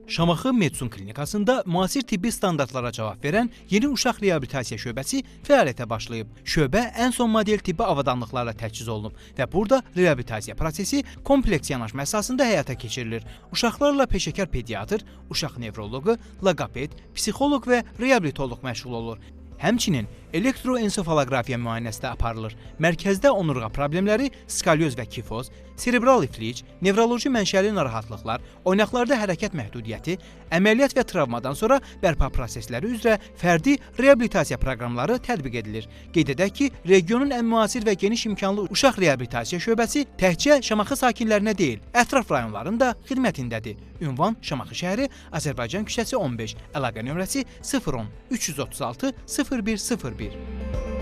Şamaxı Medsun klinikasında müasir tibbi standartlara cavab verən yeni uşaq reabilitasiya şöbəsi fəaliyyətə başlayıb. Şöbə ən son model tibbi avadanlıqlarla təchiz olunub və burada reabilitasiya prosesi kompleks yanaşma əsasında həyata keçirilir. Uşaqlarla peşəkar pediatr, uşaq nevroloqu, loqoped, psixoloq və reabilitoloq məşğul olur. Həmçinin elektroensefalografiya müayinəsi də aparılır. Mərkəzdə onurğa problemləri, skalyoz və kifoz, serebral iflic, nevroloji mənşəli narahatlıqlar, oynaqlarda hərəkət məhdudiyyəti, əməliyyat və travmadan sonra bərpa prosesləri üzrə fərdi reabilitasiya proqramları tətbiq edilir. Qeyd edək ki, regionun ən müasir və geniş imkanlı uşaq reabilitasiya şöbəsi təkcə Şamaxı sakinlərinə deyil, ətraf rayonların da xidmətindədir. Ünvan Şamaxı şəhəri, Azərbaycan küçəsi 15, əlaqə nömrəsi 010 336 0101.